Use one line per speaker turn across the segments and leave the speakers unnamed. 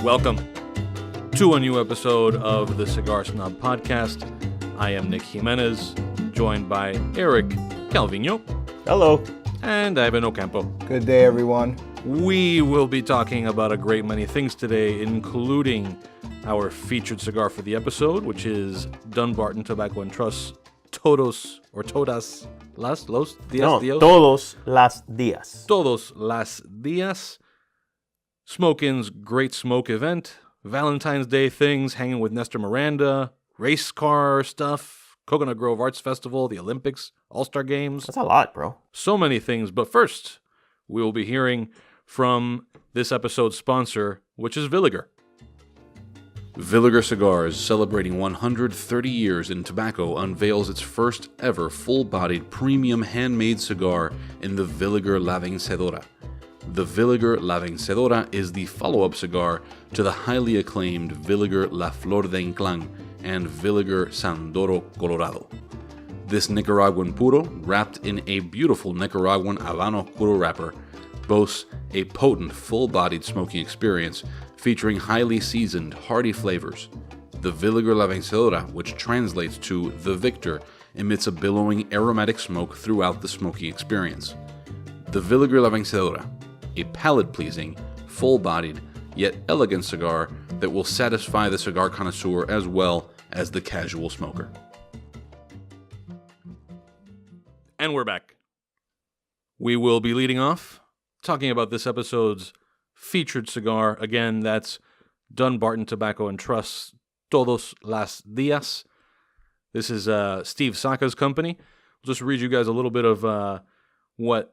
Welcome to a new episode of the Cigar Snob podcast. I am Nick Jimenez, joined by Eric Calvino.
Hello.
And Ivan Ocampo.
Good day, everyone.
We will be talking about a great many things today, including our featured cigar for the episode, which is Dunbarton Tobacco and Trust Todos Las Dias.
Todos Las Dias.
Todos Las Dias. Smokin's Great Smoke event, Valentine's Day things, hanging with Nestor Miranda, race car stuff, Coconut Grove Arts Festival, the Olympics, All-Star Games.
That's a lot, bro.
So many things. But first, we will be hearing from this episode's sponsor, which is Villiger. Villiger Cigars, celebrating 130 years in tobacco, unveils its first ever full-bodied premium handmade cigar in the Villiger La Vencedora. The Villiger La Vencedora is the follow-up cigar to the highly acclaimed Villiger La Flor de Inclán and Villiger Sandoro Colorado. This Nicaraguan puro, wrapped in a beautiful Nicaraguan Habano puro wrapper, boasts a potent, full-bodied smoking experience featuring highly seasoned, hearty flavors. The Villiger La Vencedora, which translates to The Victor, emits a billowing aromatic smoke throughout the smoking experience. The Villiger La Vencedora, a palate-pleasing, full-bodied, yet elegant cigar that will satisfy the cigar connoisseur as well as the casual smoker. And we're back. We will be leading off, talking about this episode's featured cigar. Again, that's Dunbarton Tobacco and Trust Todos Las Dias. This is Steve Saka's company. I'll just read you guys a little bit of what...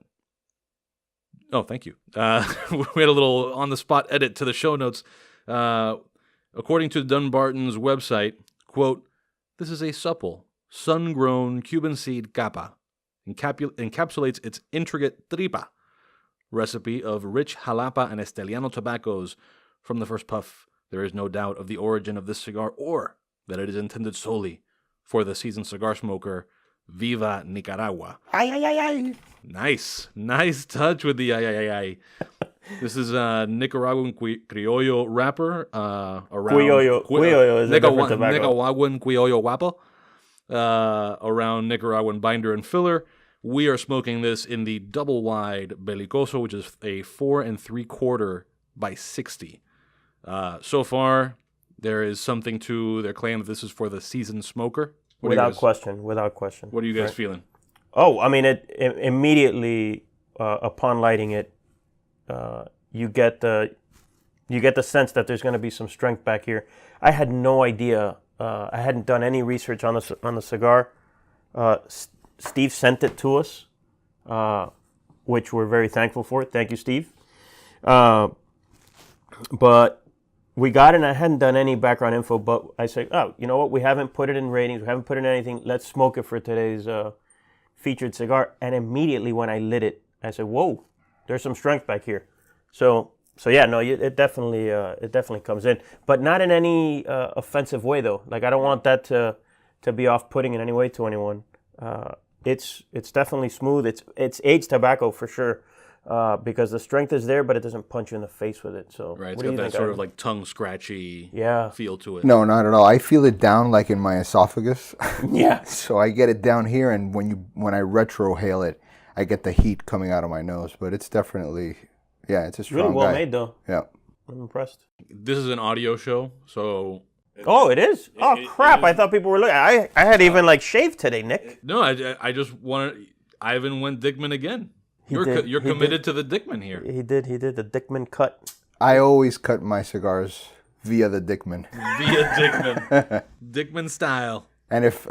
Oh, thank you. We had a little on-the-spot edit to the show notes. According to Dunbarton's website, quote, "This is a supple, sun-grown Cuban seed capa. Encapsulates its intricate tripa recipe of rich Jalapa and Esteliano tobaccos. From the first puff, there is no doubt of the origin of this cigar or that it is intended solely for the seasoned cigar smoker. Viva Nicaragua."
Ay, ay, ay, ay.
Nice touch with the ay, ay, ay, ay. This is a Nicaraguan criollo wrapper around
Criollo is a different tobacco.
Nicaraguan criollo wrapper around Nicaraguan binder and filler. We are smoking this in the double wide Belicoso, which is a 4 3/4 by 60. So far, there is something to their claim that this is for the seasoned smoker.
Without question.
What are you guys feeling?
Oh, I mean, it immediately upon lighting it, you get the sense that there's going to be some strength back here. I had no idea. I hadn't done any research on the cigar. Steve sent it to us, which we're very thankful for. Thank you, Steve. But we got it, and I hadn't done any background info, but I said, oh, you know what? We haven't put it in ratings. We haven't put it in anything. Let's smoke it for today's featured cigar. And immediately when I lit it, I said, whoa, there's some strength back here. So yeah, no, it definitely comes in. But not in any offensive way, though. Like, I don't want that to be off-putting in any way to anyone. It's definitely smooth. It's aged tobacco for sure. Because the strength is there, but it doesn't punch you in the face with it. So
right, it's got that sort of like tongue scratchy feel to it.
No, not at all. I feel it down like in my esophagus.
Yeah.
So I get it down here, and when I retrohale it, I get the heat coming out of my nose. But it's definitely, it's a strong
really well
guy.
made, though.
Yeah.
I'm impressed.
This is an audio show, so...
Oh, it is? Crap. I thought people were looking. I had even shaved today, Nick.
No, I just wanted... Ivan went Dickman again. You're committed to the Dickman here.
He did the Dickman cut.
I always cut my cigars via the Dickman.
Dickman style.
And if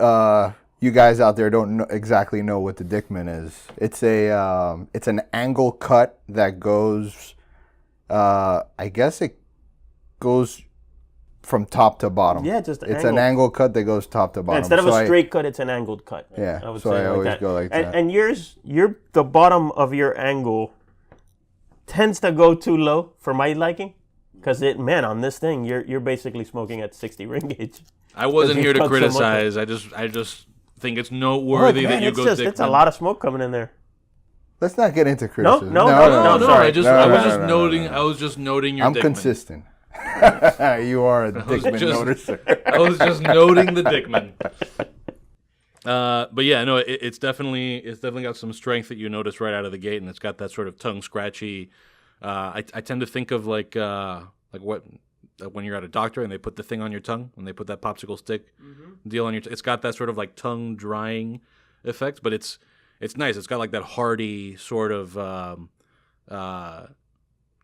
you guys out there don't exactly know what the Dickman is, it's an angle cut that goes, I guess it goes from top to bottom.
Yeah, just
it's an angle cut that goes top to bottom.
Yeah, instead of a straight cut, it's an angled cut.
Yeah,
I would
so
say
I always go like that.
And the bottom of your angle tends to go too low for my liking, because on this thing you're basically smoking at 60 ring gauge.
I wasn't here to criticize. I just think it's noteworthy that you go Dickman.
It's a lot of smoke coming in there.
Let's not get into criticism.
No, sorry.
I was just noting your
I'm
Dickman.
consistent. You are a Dickman noticer.
I was just noting the Dickman. But yeah, no, it's definitely got some strength that you notice right out of the gate, and it's got that sort of tongue scratchy. I tend to think of like what when you're at a doctor and they put the thing on your tongue, when they put that popsicle stick deal on your it's got that sort of like tongue drying effect, but it's nice. It's got like that hearty sort of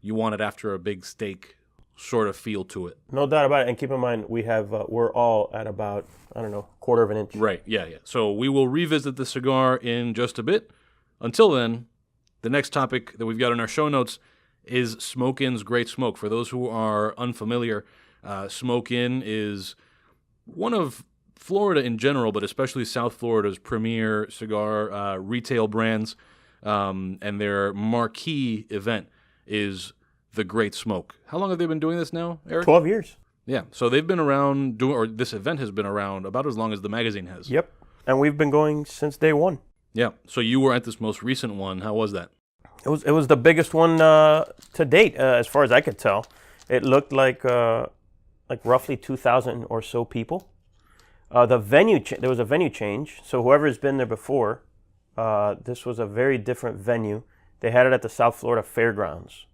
you want it after a big steak sort of feel to it.
No doubt about it. And keep in mind, we're all at about, I don't know, quarter of an inch.
Right, yeah. So we will revisit the cigar in just a bit. Until then, the next topic that we've got in our show notes is Smoke Inn's Great Smoke. For those who are unfamiliar, Smoke Inn is one of Florida in general, but especially South Florida's premier cigar retail brands, and their marquee event is the Great Smoke. How long have they been doing this now, Eric?
12 years.
Yeah, so they've been around this event has been around about as long as the magazine has.
Yep, and we've been going since day one.
Yeah, so you were at this most recent one. How was that?
It was the biggest one to date, as far as I could tell. It looked like roughly 2,000 or so people. The venue there was a venue change, so whoever's been there before, this was a very different venue. They had it at the South Florida Fairgrounds,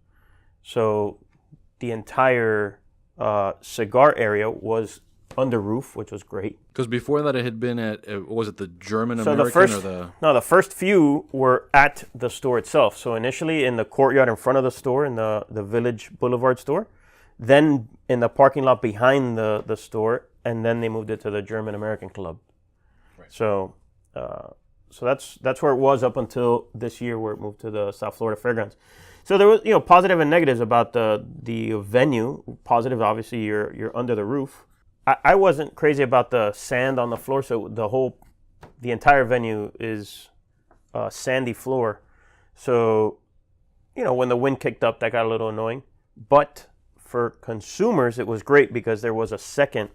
so the entire cigar area was under roof, which was great.
Because before that, it had been at was it the German American
the first few were at the store itself. So initially in the courtyard in front of the store, in the Village Boulevard store, then in the parking lot behind the store, and then they moved it to the German American Club. Right. So that's where it was up until this year, where it moved to the South Florida Fairgrounds. So there was positive and negatives about the venue. Positive, obviously, you're under the roof. I wasn't crazy about the sand on the floor, so the entire venue is sandy floor. So, when the wind kicked up, that got a little annoying. But for consumers, it was great because there was a second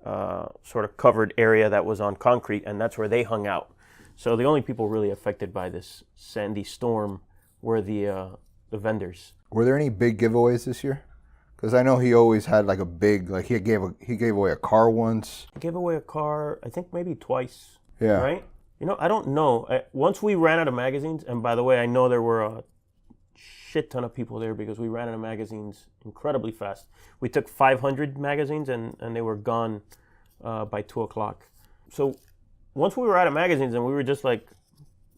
sort of covered area that was on concrete, and that's where they hung out. So the only people really affected by this sandy storm were the vendors.
Were there any big giveaways this year? Because I know he always had like a big, like he gave away a car once.
He gave away a car, I think maybe twice.
Yeah.
Right? I don't know. Once we ran out of magazines, and by the way, I know there were a shit ton of people there because we ran out of magazines incredibly fast. We took 500 magazines and they were gone by 2 o'clock. So once we were out of magazines and we were just like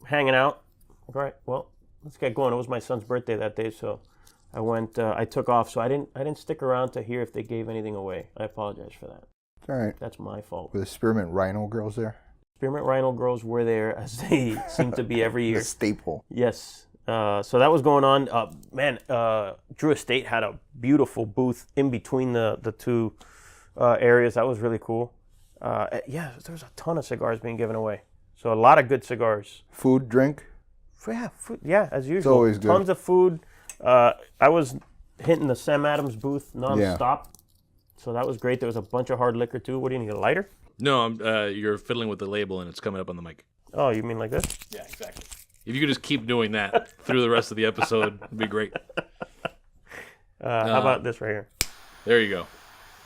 hanging out, all right, well, let's get going. It was my son's birthday that day, so I took off, so I didn't stick around to hear if they gave anything away. I apologize for that.
All right.
That's my fault.
Were the Spearmint Rhino girls there?
Spearmint Rhino girls were there, as they seem to be every year.
The staple.
Yes. So that was going on. Drew Estate had a beautiful booth in between the two areas. That was really cool. There was a ton of cigars being given away. So a lot of good cigars.
Food, drink?
Yeah, as usual.
It's always good.
Tons of food. I was hitting the Sam Adams booth nonstop. Yeah. So that was great. There was a bunch of hard liquor too. What do you need, a lighter?
No, you're fiddling with the label and it's coming up on the mic.
Oh, you mean like this?
Yeah, exactly. If you could just keep doing that through the rest of the episode, it'd be great.
How about this right here?
There you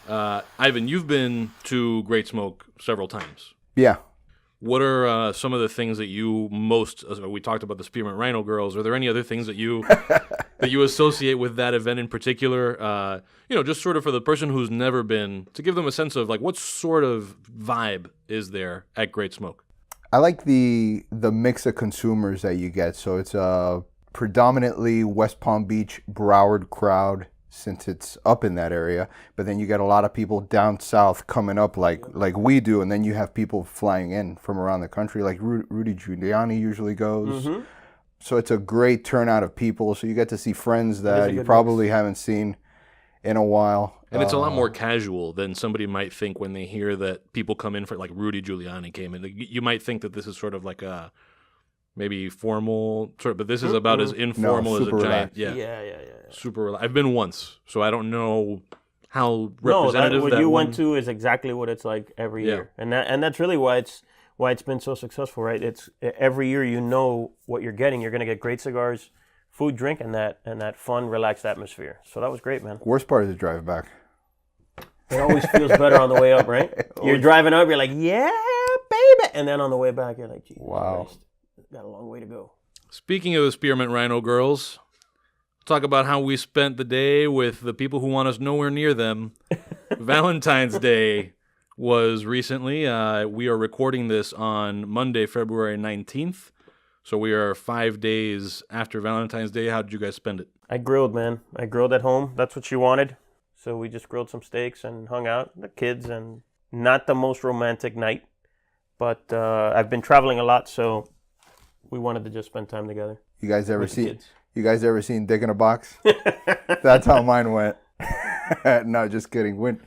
go. Ivan, you've been to Great Smoke several times.
Yeah.
What are some of the things that you most? We talked about the Spearmint Rhino girls. Are there any other things that you associate with that event in particular? Just sort of for the person who's never been, to give them a sense of like what sort of vibe is there at Great Smoke.
I like the mix of consumers that you get. So it's a predominantly West Palm Beach, Broward crowd, since it's up in that area, but then you get a lot of people down south coming up like we do, and then you have people flying in from around the country, like Rudy Giuliani usually goes. Mm-hmm. So it's a great turnout of people, so you get to see friends that you probably haven't seen in a while.
And it's a lot more casual than somebody might think when they hear that people come in for, like Rudy Giuliani came in. You might think that this is sort of like a maybe formal sort of, but this is about as informal as a giant.
Relaxed.
Yeah.
Super relaxed. I've been once, so I don't know how representative
what you went to is exactly what it's like every year, and that's really why it's been so successful, right? It's every year you know what you're getting. You're going to get great cigars, food, drink, and that fun, relaxed atmosphere. So that was great, man.
Worst part is the drive back.
It always feels better on the way up, right? You're driving up, you're like, yeah, baby. And then on the way back, you're like, Jesus Christ, got a long way to go.
Speaking of the Spearmint Rhino girls, talk about how we spent the day with the people who want us nowhere near them. Valentine's Day was recently. We are recording this on Monday, February 19th. So we are 5 days after Valentine's Day. How did you guys spend it?
I grilled, man. I grilled at home. That's what she wanted. So we just grilled some steaks and hung out, the kids, and not the most romantic night. But I've been traveling a lot, so we wanted to just spend time together.
You guys ever seen Dick in a Box? That's how mine went. No, just kidding. Went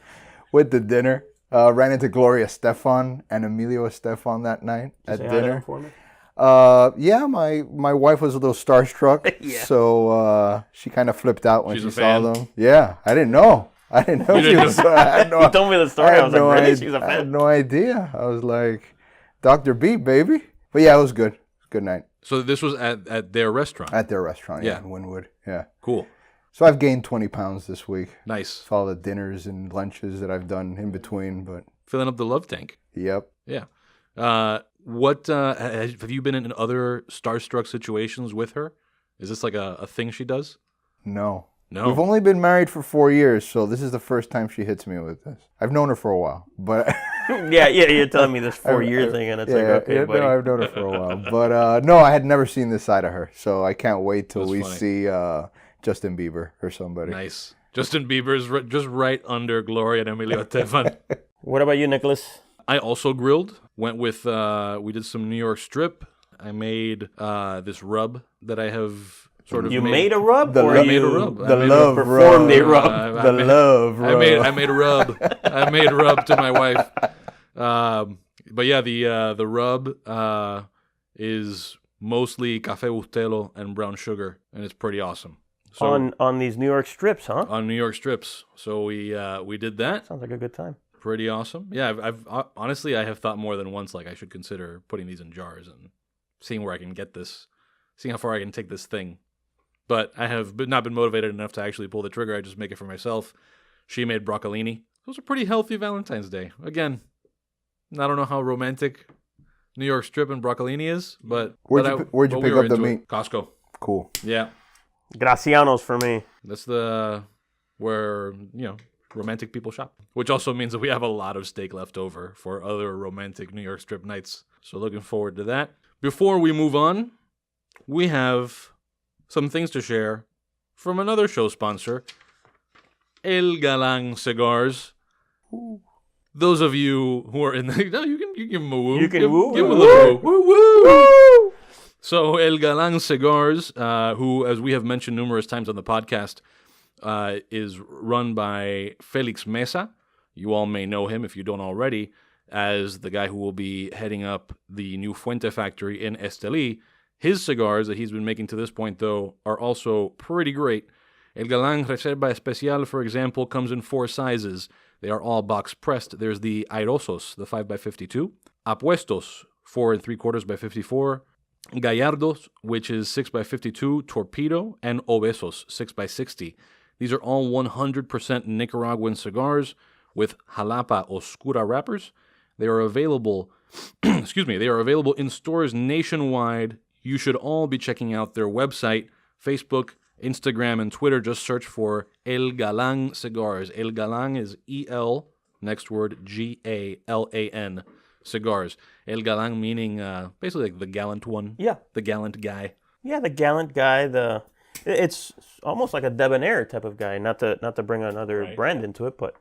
with the dinner. Ran into Gloria Estefan and Emilio Estefan that night at dinner.
For me?
Yeah, my wife was a little starstruck, so she kind of flipped out when she saw them. Yeah, I didn't know. She was.
You told me the story. I was like, really? She's a fan.
I had no idea. I was like, Dr. B, baby. But yeah, it was good. Good night.
So this was at their restaurant?
At their restaurant, yeah, in Wynwood. Yeah.
Cool.
So I've gained 20 pounds this week.
Nice.
With all the dinners and lunches that I've done in between, but
filling up the love tank.
Yep.
Yeah. What have you been in other starstruck situations with her? Is this like a thing she does?
No.
No.
We've only been married for 4 years, so this is the first time she hits me with this. I've known her for a while, but
yeah, you're telling me this 4-year thing, and it's like, okay, buddy.
No, I've known her for a while, but no, I had never seen this side of her, so I can't wait till we see Justin Bieber or somebody.
Nice. Justin Bieber's just right under Gloria and Emilio Estefan.
What about you, Nicholas?
I also grilled. Went with, we did some New York strip. I made this rub that I have sort of
You made a rub?
I made a rub.
The love rub.
Performed a rub.
The love rub.
I made a rub. I made a rub to my wife. But yeah, the rub is mostly Café Bustelo and brown sugar, and it's pretty awesome. So,
on these New York strips, huh?
On New York strips. So we did that.
Sounds like a good time.
Pretty awesome. Yeah, I've honestly, I have thought more than once, like, I should consider putting these in jars and seeing where I can get this, seeing how far I can take this thing. But I have not been motivated enough to actually pull the trigger. I just make it for myself. She made broccolini. It was a pretty healthy Valentine's Day. Again, I don't know how romantic New York strip and broccolini is, but
where'd you pick up the meat?
Costco.
Cool.
Yeah.
Gracianos for me.
That's where, romantic people shop. Which also means that we have a lot of steak left over for other romantic New York strip nights. So looking forward to that. Before we move on, we have some things to share from another show sponsor, El Galán Cigars. Ooh. Those of you who are in the... No, you can give them a woo.
You can woo.
Give them a little woo. Woo, woo. So El Galán Cigars, who, as we have mentioned numerous times on the podcast, is run by Felix Mesa. You all may know him, if you don't already, as the guy who will be heading up the new Fuente factory in Estelí. His cigars that he's been making to this point, though, are also pretty great. El Galán Reserva Especial, for example, comes in 4 sizes. They are all box pressed. There's the Airosos, the 5x52. Apuestos, 4 3/4 by 54. Gallardos, which is 6x52. Torpedo. And Obesos, 6x60. These are all 100% Nicaraguan cigars with Jalapa Oscura wrappers. They are available, they are available in stores nationwide. You should all be checking out their website, Facebook, Instagram, and Twitter. Just search for El Galán Cigars. El Galán is E-L, next word, G-A-L-A-N, cigars. El Galán meaning basically like the gallant one.
Yeah.
The gallant guy.
Yeah, the gallant guy. It's almost like a debonair type of guy. Not to bring another brand into it, but...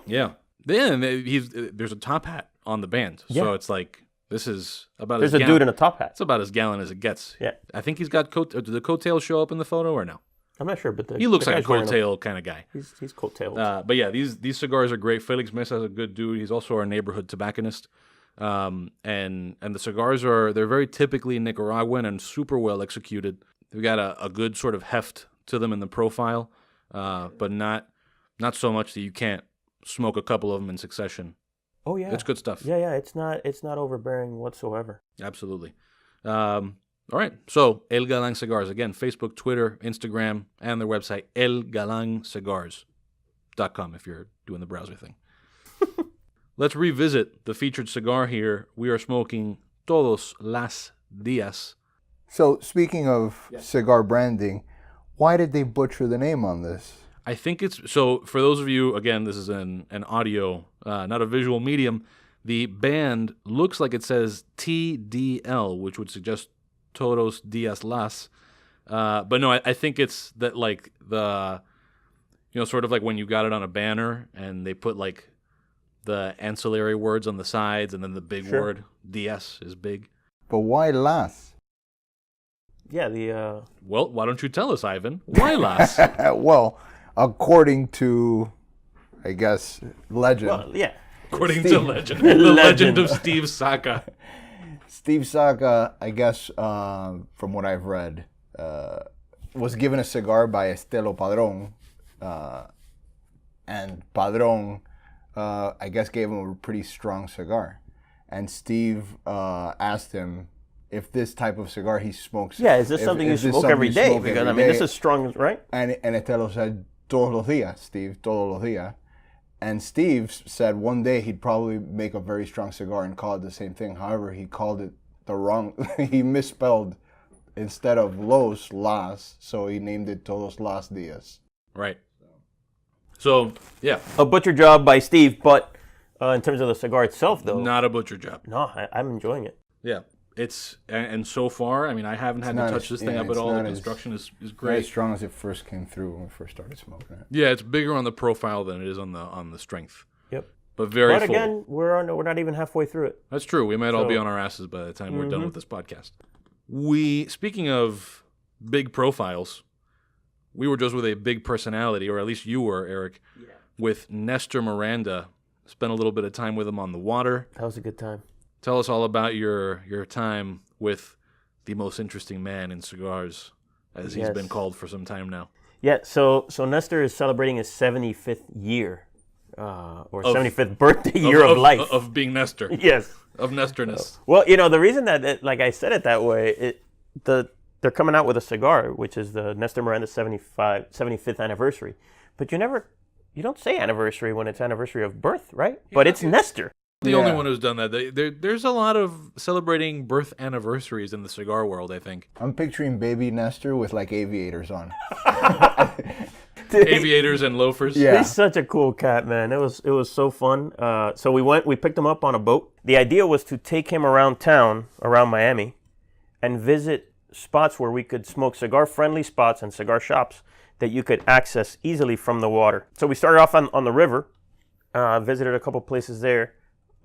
Yeah. Then there's a top hat on the band.
Yeah.
So it's like... This is about
There's a dude in a top hat.
It's about as gallant as it gets.
Yeah.
I think he's got do the coattails show up in the photo or no?
I'm not sure, but
he looks like a coattail kind of guy.
He's coattailed.
But yeah, these cigars are great. Felix Mesa is a good dude. He's also our neighborhood tobacconist. And the cigars they're very typically Nicaraguan and super well executed. They've got a good sort of heft to them in the profile, but not so much that you can't smoke a couple of them in succession.
Oh yeah,
it's good stuff.
Yeah, it's not overbearing whatsoever.
Absolutely. All right, so El Galán Cigars again, Facebook, Twitter, Instagram, and their website El Galán Cigars. .com if you're doing the browser thing. Let's revisit the featured cigar here. We are smoking Todos Las Dias.
So, speaking of cigar branding, why did they butcher the name on this?
I think it's... So, for those of you, again, this is an audio, not a visual medium. The band looks like it says TDL, which would suggest Todos Dias Las. But no, I think it's that, like, the... sort of like when you got it on a banner and they put, like, the ancillary words on the sides and then the big word, DS, is big.
But why Las?
Yeah, the...
Well, why don't you tell us, Ivan? Why Las?
Well, according to, I guess, legend.
Well, yeah.
According to legend. The legend of Steve Saka.
Steve Saka, I guess, from what I've read, was given a cigar by Estelo Padron. And Padron, I guess, gave him a pretty strong cigar. And Steve asked him if this type of cigar he smokes...
Yeah, is this something you smoke every day? Because, I mean, this is strong, right?
And Estelo said, todos los días, Steve, todos los días. And Steve said one day he'd probably make a very strong cigar and call it the same thing. However, he called it the wrong... he misspelled, instead of los, las, so he named it Todos Las Dias.
Right. So, yeah.
A butcher job by Steve, but in terms of the cigar itself, though...
Not a butcher job.
No, I'm enjoying it.
Yeah. It's... And so far, I mean, I haven't had to touch this thing up at all. The construction is great.
Not as strong as it first came through when we first started smoking it.
Yeah, it's bigger on the profile than it is on the strength.
Yep.
But very
But
full.
again, we're not even halfway through it.
That's true. We might all be on our asses by the time we're done with this podcast. Speaking of big profiles, we were just with a big personality, or at least you were, Eric, with Nestor Miranda. Spent a little bit of time with him on the water.
That was a good time.
Tell us all about your time with the most interesting man in cigars, as he's been called for some time now.
Yeah, so Nestor is celebrating his 75th year, or 75th birthday year of life.
Of being Nestor.
Yes.
Of Nestorness.
Well, the reason that, like I said it that way, they're coming out with a cigar, which is the Nestor Miranda 75th anniversary. But you don't say anniversary when it's anniversary of birth, right? But it's Nestor.
The only one who's done that. There's a lot of celebrating birth anniversaries in the cigar world, I think.
I'm picturing baby Nestor with like aviators on.
Aviators and loafers.
Yeah.
He's such a cool cat, man. It was so fun. So we picked him up on a boat. The idea was to take him around town, around Miami, and visit spots where we could smoke cigar-friendly spots and cigar shops that you could access easily from the water. So we started off on the river, visited a couple places there.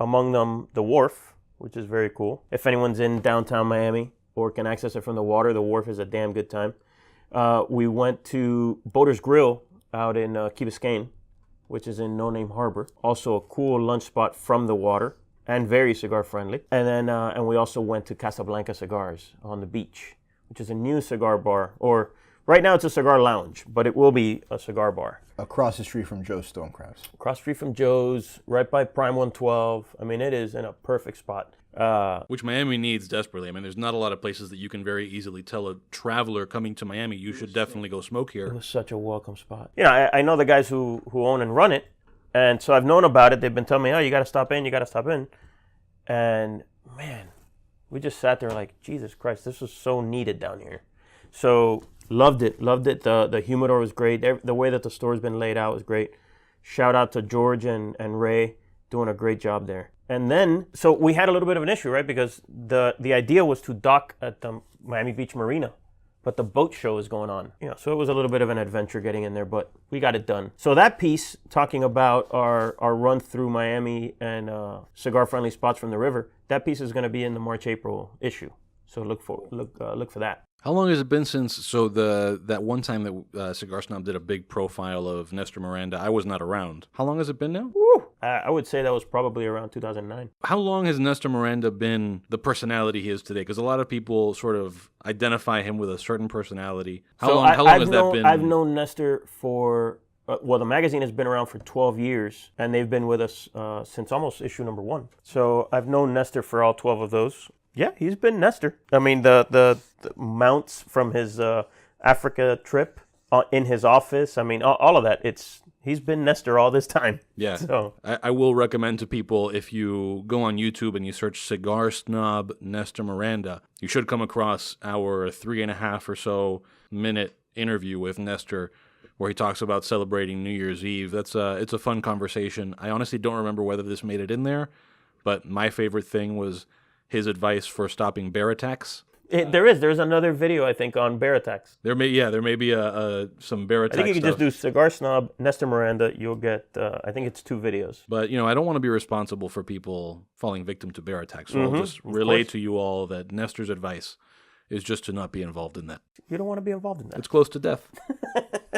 Among them, the wharf, which is very cool. If anyone's in downtown Miami or can access it from the water, the wharf is a damn good time. We went to Boater's Grill out in Key Biscayne, which is in No Name Harbor. Also a cool lunch spot from the water and very cigar friendly. And then and we also went to Casablanca Cigars on the beach, which is a new cigar bar. Or right now it's a cigar lounge, but it will be a cigar bar.
Across the street from Joe's Stonecrafts.
Across the street from Joe's, right by Prime 112. I mean, it is in a perfect spot.
Which Miami needs desperately. I mean, there's not a lot of places that you can very easily tell a traveler coming to Miami, you should definitely go smoke here.
It was such a welcome spot. I know the guys who own and run it, and so I've known about it. They've been telling me, oh, you got to stop in. And, man, we just sat there like, Jesus Christ, this was so needed down here. So... Loved it. The humidor was great. The way that the store's been laid out was great. Shout out to George and Ray doing a great job there. And then, so we had a little bit of an issue, right? Because the idea was to dock at the Miami Beach Marina, but the boat show is going on. So it was a little bit of an adventure getting in there, but we got it done. So that piece, talking about our run through Miami and cigar-friendly spots from the river, that piece is going to be in the March-April issue. So look for that.
How long has it been since, that one time that Cigar Snob did a big profile of Nestor Miranda, I was not around. How long has it been now?
Woo! I would say that was probably around 2009.
How long has Nestor Miranda been the personality he is today? Because a lot of people sort of identify him with a certain personality. How long has that been?
I've known Nestor for, the magazine has been around for 12 years, and they've been with us since almost issue number 1. So I've known Nestor for all 12 of those. Yeah, he's been Nestor. I mean, the mounts from his Africa trip in his office. I mean, all of that. He's been Nestor all this time.
Yeah.
So
I will recommend to people, if you go on YouTube and you search Cigar Snob Nestor Miranda, you should come across our 3.5 or so minute interview with Nestor, where he talks about celebrating New Year's Eve. It's a fun conversation. I honestly don't remember whether this made it in there, but my favorite thing was his advice for stopping bear attacks.
There's another video, I think, on bear attacks.
There may be some bear attacks.
I think you can just do Cigar Snob, Nestor Miranda. You'll get, I think it's 2 videos.
But, I don't want to be responsible for people falling victim to bear attacks. So I'll just relay to you all that Nestor's advice is just to not be involved in that.
You don't want to be involved in that.
It's close to death.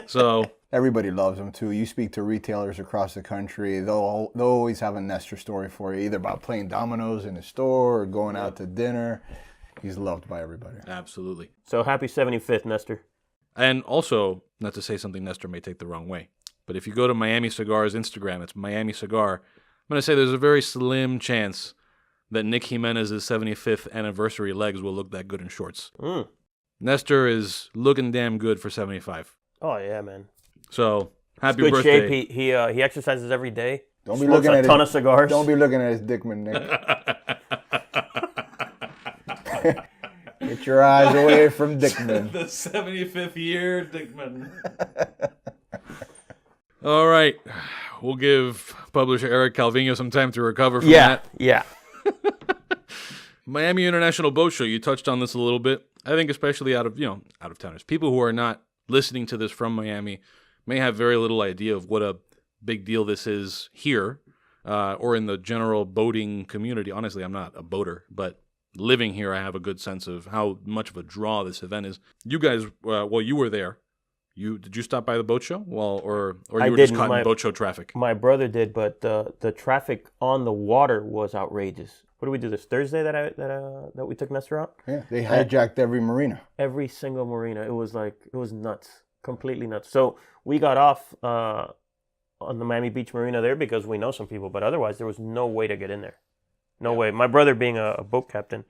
So
everybody loves him too. You speak to retailers across the country, they'll always have a Nestor story for you, either about playing dominoes in a store or going out to dinner. He's loved by everybody.
Absolutely.
So happy 75th, Nestor.
And also, not to say something Nestor may take the wrong way, but if you go to Miami Cigar's Instagram, it's Miami Cigar. I'm going to say there's a very slim chance that Nick Jimenez's 75th anniversary legs will look that good in shorts. Nestor is looking damn good for 75.
Oh, yeah, man.
So, happy
good
birthday.
Shape. He exercises every day.
Don't be looking at
a ton of cigars.
Don't be looking at his dickman, Nick. Get your eyes away from Dickman.
The 75th year Dickman. All right. We'll give publisher Eric Calvino some time to recover from that.
Yeah.
Miami International Boat Show. You touched on this a little bit. I think especially out of towners. People who are not listening to this from Miami may have very little idea of what a big deal this is here or in the general boating community. Honestly, I'm not a boater, but living here, I have a good sense of how much of a draw this event is. You guys, you were there. Did you stop by the boat show? Or you were just caught in boat show traffic?
My brother did, but the traffic on the water was outrageous. What did we do this Thursday that we took Nestor out?
Yeah, they hijacked every marina.
Every single marina. It was nuts, completely nuts. So we got off on the Miami Beach Marina there because we know some people, but otherwise there was no way to get in there. No way. My brother being a boat captain,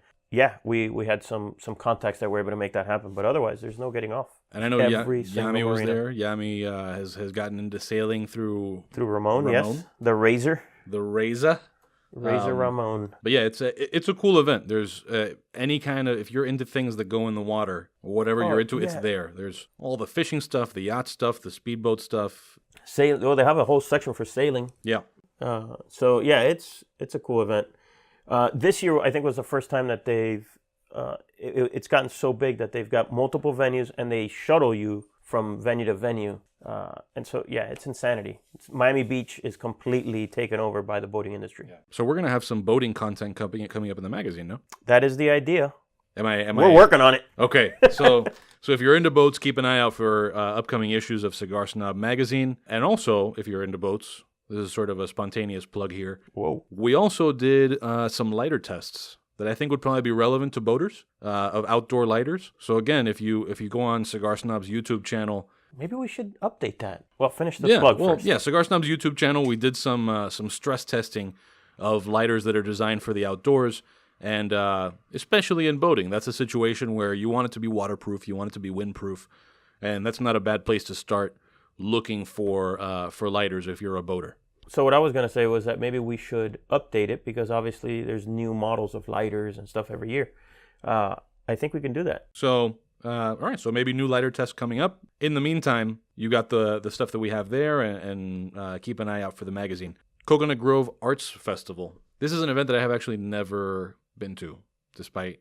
we had some contacts that were able to make that happen, but otherwise there's no getting off.
And I know Yami was there. Yami has gotten into sailing through
Ramon, yes. The Razor. Razor Ramon.
But yeah, it's a cool event. There's any kind of, if you're into things that go in the water, or whatever you're into, it's there. There's all the fishing stuff, the yacht stuff, the speedboat stuff.
They have a whole section for sailing.
Yeah.
So yeah, it's a cool event. This year, I think, was the first time that they've it's gotten so big that they've got multiple venues and they shuttle you from venue to venue. And so, yeah, it's insanity. Miami Beach is completely taken over by the boating industry. Yeah.
So we're going to have some boating content coming up in the magazine, no?
That is the idea.
We're
working on it.
Okay. So if you're into boats, keep an eye out for upcoming issues of Cigar Snob magazine. And also, if you're into boats, this is sort of a spontaneous plug here.
Whoa.
We also did some lighter tests that I think would probably be relevant to boaters, of outdoor lighters. So again, if you go on Cigar Snob's YouTube channel,
maybe we should update that. Well, finish the plug first.
Yeah, Cigar Snob's YouTube channel, we did some stress testing of lighters that are designed for the outdoors, and especially in boating. That's a situation where you want it to be waterproof, you want it to be windproof, and that's not a bad place to start looking for lighters if you're a boater.
So what I was going to say was that maybe we should update it because obviously there's new models of lighters and stuff every year. I think we can do that.
So, all right. So maybe new lighter tests coming up. In the meantime, you got the stuff that we have there, and keep an eye out for the magazine. Coconut Grove Arts Festival. This is an event that I have actually never been to, despite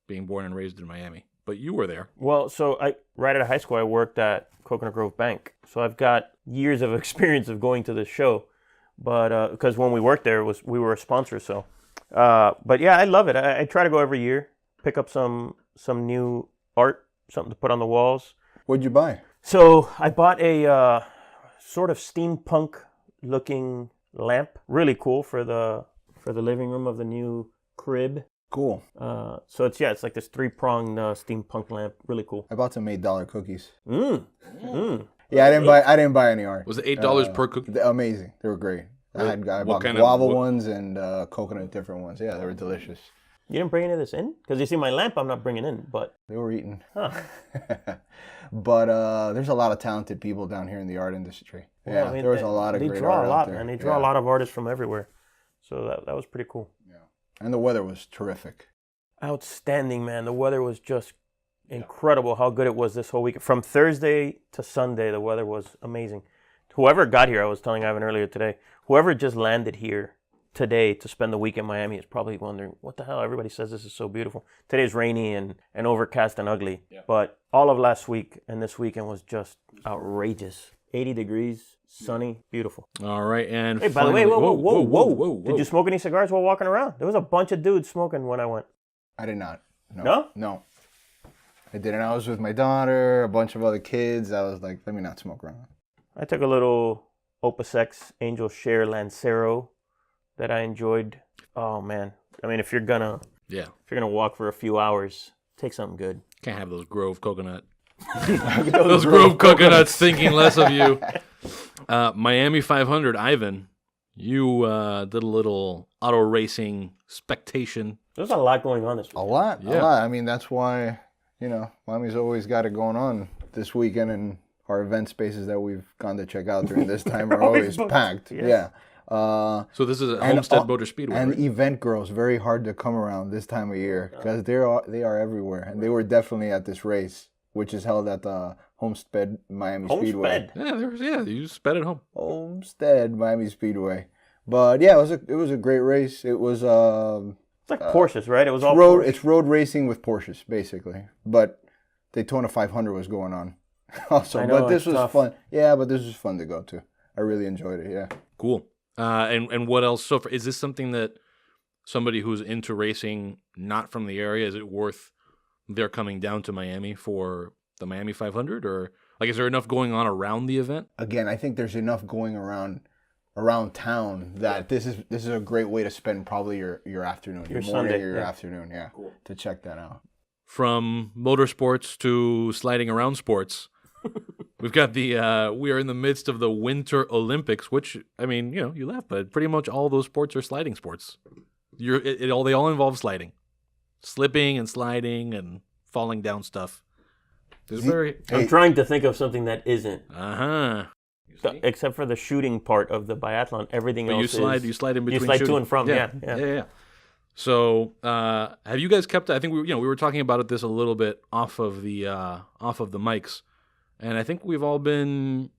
being born and raised in Miami. But you were there.
Well, so right out of high school, I worked at Coconut Grove Bank. So I've got years of experience of going to this show. But because when we worked there, we were a sponsor. So, but yeah, I love it. I try to go every year, pick up some new art, something to put on the walls.
What'd you buy?
So I bought a sort of steampunk looking lamp, really cool for the living room of the new crib.
Cool.
So it's like this 3-pronged steampunk lamp, really cool.
I bought some $8 cookies. Yeah, I didn't buy any art.
Was it $8 per cookie?
Amazing. They were great. I bought guava ones and coconut different ones. Yeah, they were delicious.
You didn't bring any of this in? Because you see my lamp I'm not bringing in, but...
They were eating.
Huh.
But there's a lot of talented people down here in the art industry.
Well,
Yeah,
I mean,
there was a lot of great art
They draw a lot,
out there.
man. They draw a lot of artists from everywhere. So that was pretty cool.
Yeah. And the weather was terrific.
Outstanding, man. The weather was just incredible how good it was this whole week. From Thursday to Sunday, the weather was amazing. Whoever got here, I was telling Ivan earlier today, whoever just landed here today to spend the week in Miami is probably wondering, what the hell? Everybody says this is so beautiful. Today's rainy and overcast and ugly. Yeah. But all of last week and this weekend was just outrageous. 80 degrees, sunny, beautiful.
All right, and
hey, by the way, whoa. Did you smoke any cigars while walking around? There was a bunch of dudes smoking when I went.
I did not.
No?
No. I didn't. I was with my daughter, a bunch of other kids. I was like, let me not smoke around.
I took a little Opus X Angel Share Lancero that I enjoyed. Oh man, I mean, if you're gonna walk for a few hours, take something good.
Can't have those Grove coconut. those Grove coconuts thinking less of you. Miami 500, Ivan, you did a little auto racing spectation.
There's a lot going on this weekend.
A lot. I mean, that's why Miami's always got it going on this weekend, and our event spaces that we've gone to check out during this time are always packed. Yeah.
So this is at Homestead Motor Speedway,
and
right?
event girls very hard to come around this time of year because they are everywhere, and they were definitely at this race, which is held at the Homestead Miami Speedway.
Yeah, you sped it home.
Homestead Miami Speedway, but yeah, it was a great race. It was
it's like Porsches, right? It was all
road.
Porsche.
It's road racing with Porsches, basically. But Daytona 500 was going on also.
I know,
but this was
tough.
fun. Yeah, but this was fun to go to. I really enjoyed it. Yeah.
Cool. And what else? So is this something that somebody who's into racing, not from the area, is it worth their coming down to Miami for the Miami 500, or like is there enough going on around the event?
Again, I think there's enough going around town that this is a great way to spend probably your afternoon, your morning
Sunday,
or your afternoon. Yeah, cool. To check that out.
From motorsports to sliding around sports. We've got we are in the midst of the Winter Olympics, which, I mean, you laugh, but pretty much all those sports are sliding sports. They all involve sliding. Slipping and sliding and falling down stuff.
I'm trying to think of something that isn't.
Uh-huh.
Except for the shooting part of the biathlon, everything else
you slide in between.
You slide
shooting.
to and from, yeah.
So, have you guys kept? I think we were talking about this a little bit off of the mics, and I think we've all been.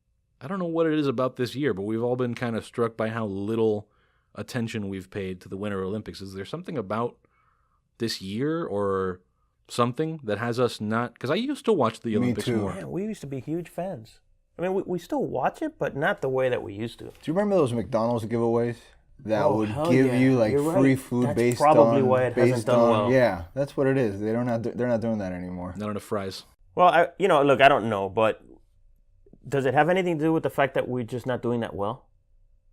I don't know what it is about this year, but we've all been kind of struck by how little attention we've paid to the Winter Olympics. Is there something about this year or something that has us not? Because I used to watch the Olympics more.
Yeah, we used to be huge fans. I mean, we still watch it, but not the way that we used to.
Do you remember those McDonald's giveaways that would give you like free food
that's probably why it hasn't done well.
Yeah, that's what it is. They're not doing that anymore.
Not enough fries.
Well, look, I don't know, but does it have anything to do with the fact that we're just not doing that well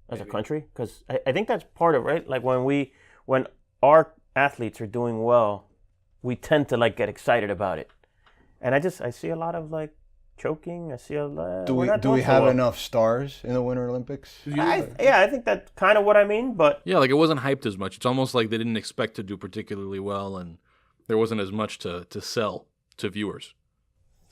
as a country? Because I think that's part of it, right? Like when our athletes are doing well, we tend to like get excited about it, and I see a lot of like choking. I see a lot.
Do we have enough stars in the Winter Olympics?
I think that's kind of what I mean. But
yeah, like it wasn't hyped as much. It's almost like they didn't expect to do particularly well, and there wasn't as much to sell to viewers.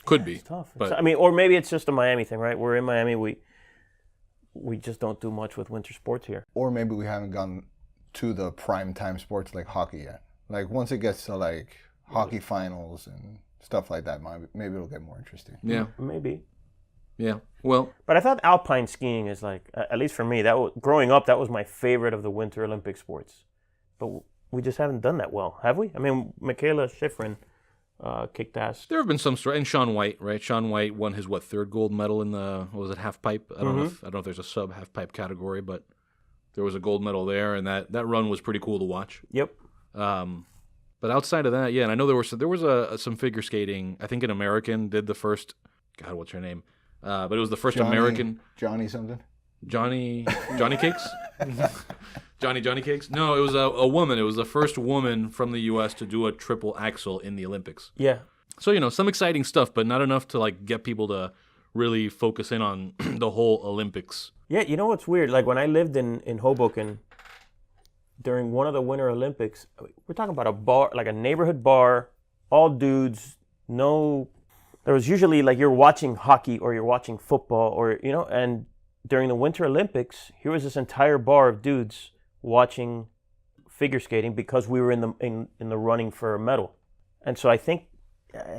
Could be
it's tough.
But
I mean, or maybe it's just a Miami thing, right? We're in Miami. We just don't do much with winter sports here.
Or maybe we haven't gone to the prime time sports like hockey yet. Like once it gets to like hockey finals and stuff like that, maybe it'll get more interesting.
Yeah,
maybe.
Yeah, well,
but I thought alpine skiing is like, at least for me, growing up, that was my favorite of the Winter Olympic sports. But we just haven't done that well, have we? I mean, Michaela Schifrin kicked ass.
There have been some stories, and Shaun White, right? Shaun White won his third gold medal in the half pipe. I don't know if there's a sub half pipe category, but there was a gold medal there, and that run was pretty cool to watch.
Yep.
But outside of that, yeah, and I know there was some figure skating. I think an American did the first. God, what's her name? But it was the first American.
Johnny something.
Johnny Cakes. Johnny Cakes. No, it was a woman. It was the first woman from the U.S. to do a triple axel in the Olympics.
Yeah.
So some exciting stuff, but not enough to like get people to really focus in on the whole Olympics.
Yeah, you know what's weird? Like when I lived in Hoboken, during one of the Winter Olympics. We're talking about a bar, like a neighborhood bar, all dudes, no. There was usually like you're watching hockey or you're watching football or, and during the Winter Olympics, here was this entire bar of dudes watching figure skating because we were in the running for a medal. And so I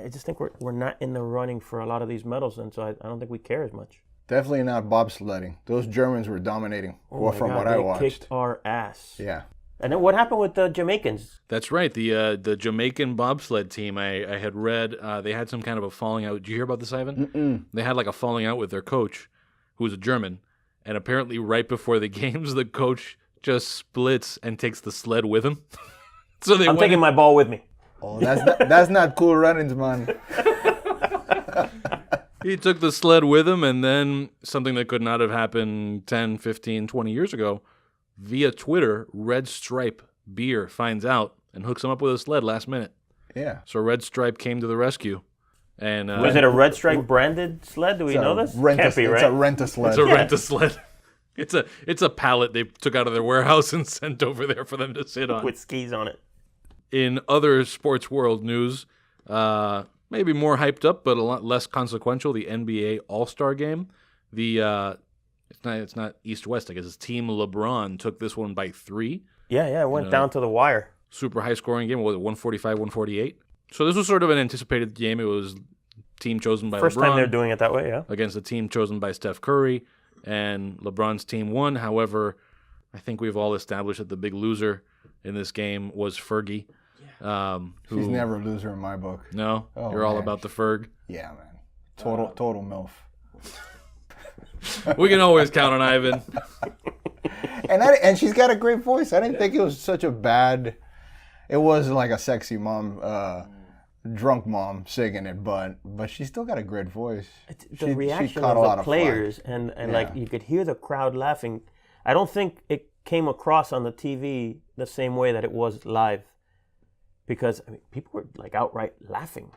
just think we're not in the running for a lot of these medals, and so I don't think we care as much.
Definitely not bobsledding. Those Germans were dominating. From what I watched,
they kicked our ass.
Yeah.
And then what happened with the Jamaicans?
That's right. The Jamaican bobsled team, I had read, they had some kind of a falling out. Did you hear about this, Ivan?
Mm-mm.
They had like a falling out with their coach, who was a German, and apparently right before the games, the coach just splits and takes the sled with him. So I'm
taking my ball with me.
Oh, that's not cool runnings, man.
He took the sled with him, and then something that could not have happened 10, 15, 20 years ago, via Twitter, Red Stripe Beer finds out and hooks him up with a sled last minute.
Yeah.
So Red Stripe came to the rescue. And
was it a Red Stripe branded sled? Do we know this?
Can't be, right? It's a rent-a-sled.
It's a rent-a-sled. It's a pallet they took out of their warehouse and sent over there for them to sit on.
With skis on it. In
other sports world news, maybe more hyped up, but a lot less consequential, the NBA All-Star Game. It's not East-West, I guess. It's Team LeBron took this one by 3.
Yeah, it went down to the wire.
Super high-scoring game. What was it, 145, 148? So this was sort of an anticipated game. It was team chosen by
First
LeBron.
time they're doing it that way, yeah.
Against a team chosen by Steph Curry, and LeBron's team won. However, I think we've all established that the big loser in this game was Fergie.
She's never a loser in my book.
No? You're all about the Ferg?
Yeah, man. Total MILF.
We can always count on Ivan.
And she's got a great voice. I didn't think it was such a bad... It was like a sexy mom, drunk mom singing it, but she still got a great voice.
The reaction of the players and like you could hear the crowd laughing. I don't think it came across on the TV the same way that it was live. Because people were like outright laughing.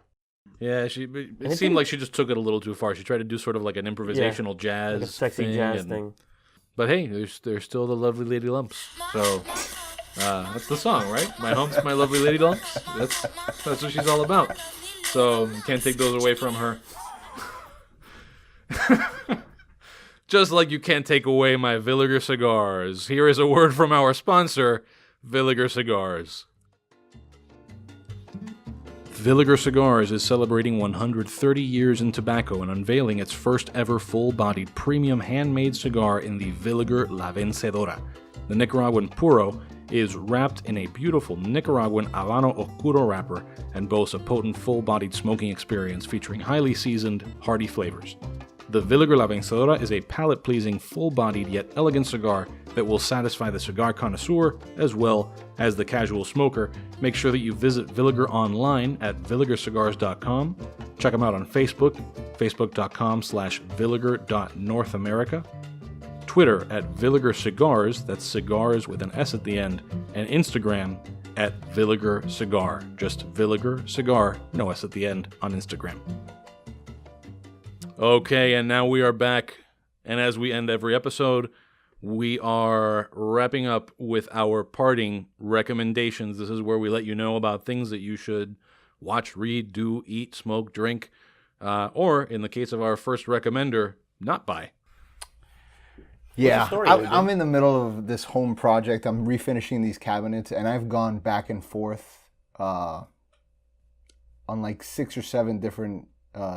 Yeah, it seemed like she just took it a little too far. She tried to do sort of like an improvisational jazz,
like a sexy jazz thing.
But hey, there's still the lovely lady lumps. So that's the song, right? My humps, my lovely lady lumps. That's what she's all about. So you can't take those away from her. Just like you can't take away my Villiger cigars. Here is a word from our sponsor, Villiger Cigars. Villiger Cigars is celebrating 130 years in tobacco and unveiling its first ever full-bodied premium handmade cigar in the Villiger La Vencedora. The Nicaraguan Puro is wrapped in a beautiful Nicaraguan Habano Oscuro wrapper and boasts a potent full-bodied smoking experience featuring highly seasoned, hearty flavors. The Villiger La Vencedora is a palate-pleasing, full-bodied yet elegant cigar that will satisfy the cigar connoisseur as well as the casual smoker. Make sure that you visit Villiger online at villigercigars.com. Check them out on Facebook, facebook.com/villiger.northamerica. Twitter at Villiger Cigars, that's cigars with an S at the end, and Instagram at Villiger Cigar, just Villiger Cigar, no S at the end, on Instagram. Okay, and now we are back, and as we end every episode, we are wrapping up with our parting recommendations. This is where we let you know about things that you should watch, read, do, eat, smoke, drink, or, in the case of our first recommender, not buy.
Yeah, I'm in the middle of this home project. I'm refinishing these cabinets, and I've gone back and forth on like 6 or 7 different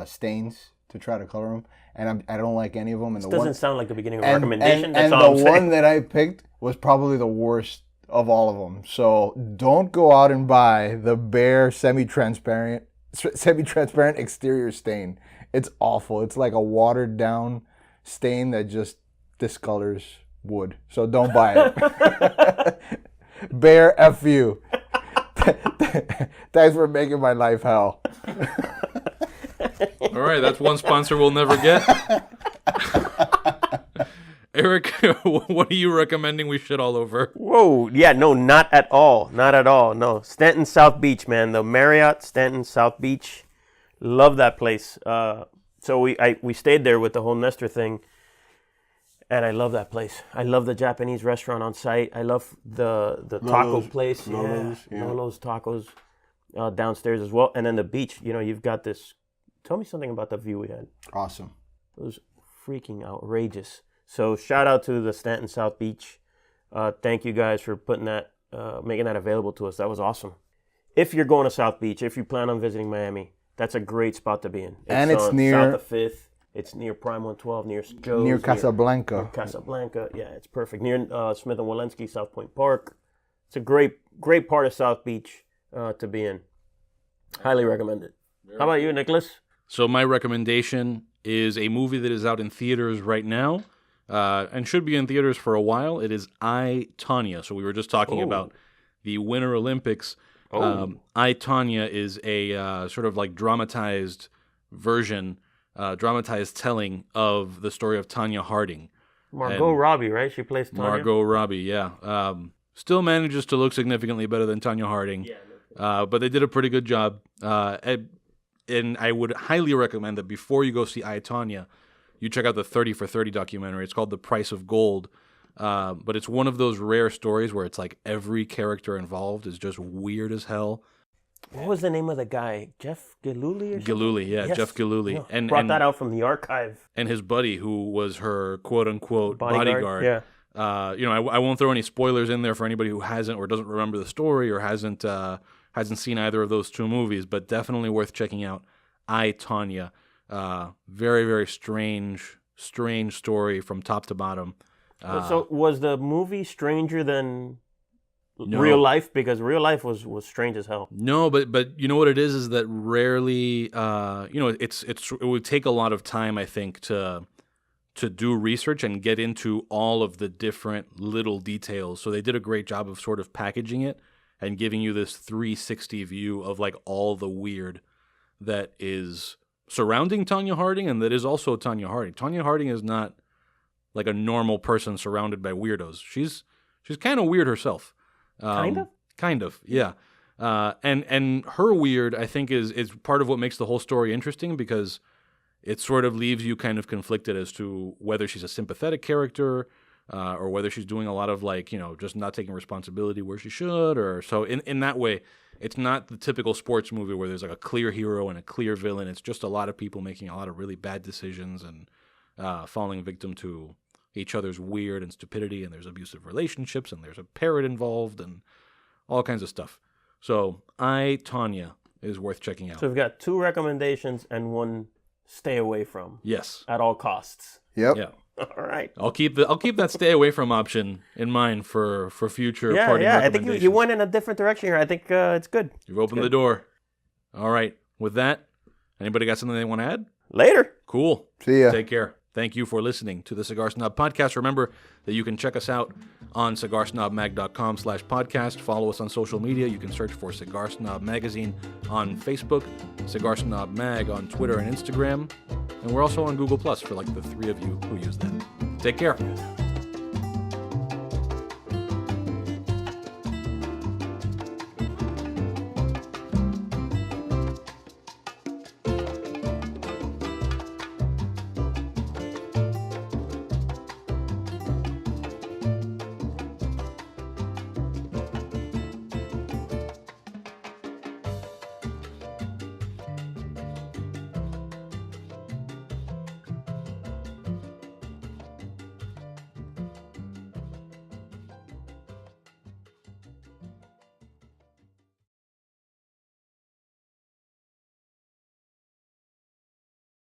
stains to try to color them, and I don't like any of them. And
this doesn't sound like the beginning of a recommendation.
And the one that I picked was probably the worst of all of them. So don't go out and buy the Behr semi-transparent exterior stain. It's awful. It's like a watered down stain that just discolors wood. So don't buy it. Behr, F you. Thanks for making my life hell.
All right, that's one sponsor we'll never get. Eric, what are you recommending we shit all over?
Whoa, yeah, no, not at all. Not at all, no. Stanton South Beach, man. The Marriott Stanton South Beach. Love that place. So we stayed there with the whole Nestor thing. And I love that place. I love the Japanese restaurant on site. I love the taco place. Nolo's Tacos downstairs as well. And then the beach. You know, you've got this. Tell me something about the view we had.
Awesome.
It was freaking outrageous. So shout out to the Stanton South Beach. Thank you guys for putting that, making that available to us. That was awesome. If you're going to South Beach, if you plan on visiting Miami, that's a great spot to be in.
It's near
South of 5th. It's near Prime 112, near Joe's.
Near Casablanca.
Near Casablanca, yeah, it's perfect. Near Smith and Walensky, South Point Park. It's a great part of South Beach to be in. Highly recommend it. How about you, Nicholas?
So my recommendation is a movie that is out in theaters right now and should be in theaters for a while. It is I, Tonya. So we were just talking about the Winter Olympics. I, Tonya is a sort of like dramatized version, dramatized telling of the story of Tonya Harding.
Margot Robbie, right? She plays Tonya?
Margot Robbie, yeah. Still manages to look significantly better than Tonya Harding. Yeah, but they did a pretty good job. And I would highly recommend that before you go see I, Tonya, you check out the 30 for 30 documentary. It's called The Price of Gold. But it's one of those rare stories where it's like every character involved is just weird as hell.
What was the name of the guy? Jeff Gillooly or something?
Gillooly, yeah, yes. Jeff Gillooly.
Yeah. And brought that out from the archive.
And his buddy, who was her quote-unquote bodyguard.
Yeah.
I won't throw any spoilers in there for anybody who hasn't or doesn't remember the story or hasn't seen either of those two movies, but definitely worth checking out. I, Tonya. Very, very strange story from top to bottom.
So was the movie stranger than real life? Because real life was strange as hell.
No, but you know what it is that rarely, it would take a lot of time, I think, to do research and get into all of the different little details. So they did a great job of sort of packaging it and giving you this 360 view of like all the weird that is surrounding Tonya Harding and that is also Tonya Harding. Tonya Harding is not like a normal person surrounded by weirdos. She's kind of weird herself. Kind of, yeah. And her weird, I think, is part of what makes the whole story interesting because it sort of leaves you kind of conflicted as to whether she's a sympathetic character or whether she's doing a lot of like, just not taking responsibility where she should. Or so in that way, it's not the typical sports movie where there's like a clear hero and a clear villain. It's just a lot of people making a lot of really bad decisions and falling victim to each other's weird and stupidity, and there's abusive relationships, and there's a parrot involved, and all kinds of stuff. So, I, Tonya is worth checking out.
So we've got 2 recommendations and 1 stay away from.
Yes.
At all costs.
Yep.
Yeah.
All right.
I'll keep that stay away from option in mind for future party recommendations.
Yeah. I think you went in a different direction here. I think it's good.
You've opened the door. All right. With that, anybody got something they want to add?
Later.
Cool.
See ya.
Take care. Thank you for listening to the Cigar Snob podcast. Remember that you can check us out on cigarsnobmag.com/podcast. Follow us on social media. You can search for Cigar Snob Magazine on Facebook, Cigar Snob Mag on Twitter and Instagram. And we're also on Google Plus for like the 3 of you who use that. Take care.